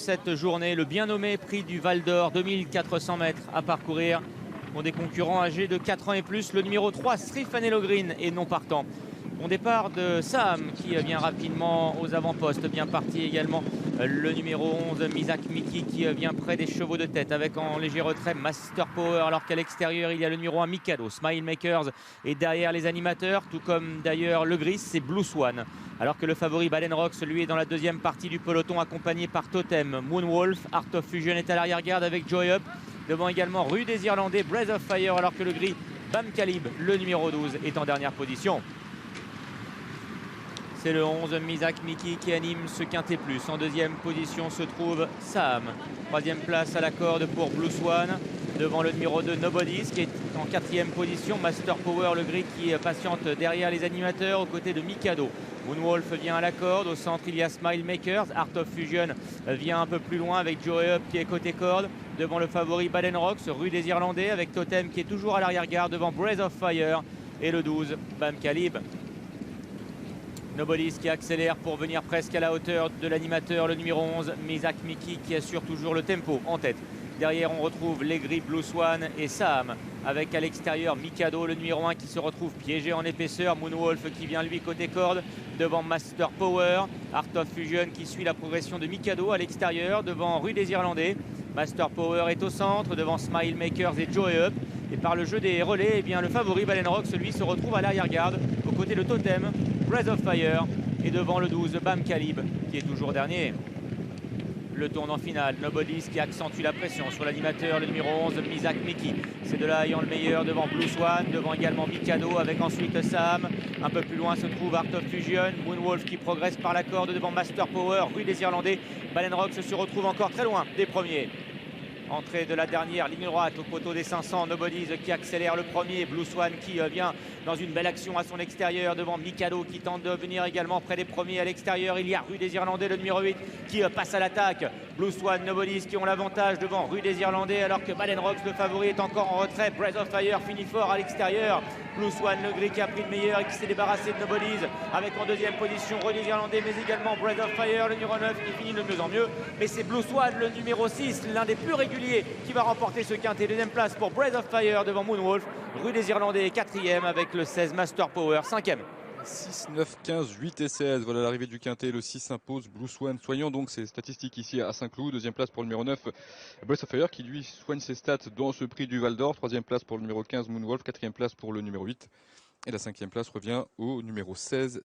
cette journée. Le bien nommé prix du Val d'Or, 2400 mètres à parcourir pour des concurrents âgés de 4 ans et plus. Le numéro 3, Srifanelo Green, est non partant. Bon départ de Sam qui vient rapidement aux avant-postes, bien parti également le numéro 11 Misak Miki qui vient près des chevaux de tête avec en léger retrait Master Power, alors qu'à l'extérieur il y a le numéro 1 Mikado, Smile Makers et derrière les animateurs, tout comme d'ailleurs le gris, c'est Blue Swan, alors que le favori Baden Rocks lui est dans la deuxième partie du peloton accompagné par Totem. Moonwolf, Art of Fusion est à l'arrière-garde avec Joy Up, devant également Rue des Irlandais, Breath of Fire, alors que le gris Bam Calib, le numéro 12, est en dernière position. C'est le 11 Misak Miki qui anime ce quintet plus. En deuxième position se trouve Sam. Troisième place à la corde pour Blue Swan. Devant le numéro 2 Nobody's qui est en quatrième position. Master Power, le gris, qui patiente derrière les animateurs aux côtés de Mikado. Moonwolf vient à la corde. Au centre il y a Smile Makers. Art of Fusion vient un peu plus loin avec Joey Up qui est côté corde. Devant le favori Baden Rocks, Rue des Irlandais avec Totem qui est toujours à l'arrière-garde devant Breath of Fire. Et le 12 Bam Calib. Nobody's qui accélère pour venir presque à la hauteur de l'animateur, le numéro 11, Misak Miki, qui assure toujours le tempo en tête. Derrière, on retrouve les gris Blue Swan et Sam, avec à l'extérieur Mikado, le numéro 1, qui se retrouve piégé en épaisseur. Moonwolf qui vient lui côté corde, devant Master Power. Art of Fusion qui suit la progression de Mikado à l'extérieur, devant Rue des Irlandais. Master Power est au centre, devant Smile Makers et Joey Up. Et par le jeu des relais, eh bien, le favori Baden Rocks, celui se retrouve à l'arrière-garde, aux côtés de Totem, Breath of Fire, et devant le 12 Bam Calib qui est toujours dernier. Le tournant final, Nobody's qui accentue la pression sur l'animateur, le numéro 11 Misak Miki. C'est de là ayant le meilleur devant Blue Swan, devant également Mikado avec ensuite Sam. Un peu plus loin se trouve Art of Fusion, Moonwolf qui progresse par la corde devant Master Power, Rue des Irlandais. Baden Rocks se retrouve encore très loin des premiers. Entrée de la dernière ligne droite au poteau des 500, Nobody's qui accélère le premier, Blue Swan qui vient dans une belle action à son extérieur devant Mikado qui tente de venir également près des premiers à l'extérieur. Il y a Rue des Irlandais, le numéro 8 qui passe à l'attaque. Blue Swan, Nobody's qui ont l'avantage devant Rue des Irlandais, alors que Baden Rocks, le favori, est encore en retrait. Breath of Fire finit fort à l'extérieur. Blue Swan, le gris, qui a pris le meilleur et qui s'est débarrassé de Nobody's, avec en deuxième position Rue des Irlandais, mais également Breath of Fire, le numéro 9 qui finit de mieux en mieux. Mais c'est Blue Swan, le numéro 6, l'un des plus réguliers, qui va remporter ce quintet. Deuxième place pour Breath of Fire devant Moonwolf. Rue des Irlandais quatrième avec le 16 Master Power cinquième. 6, 9, 15, 8 et 16. Voilà l'arrivée du quintet. Le 6 s'impose. Blue Swan soignant donc ses statistiques ici à Saint-Cloud. Deuxième place pour le numéro 9, Breath of Fire, qui lui soigne ses stats dans ce prix du Val d'Or. Troisième place pour le numéro 15, Moonwolf. Quatrième place pour le numéro 8. Et la cinquième place revient au numéro 16,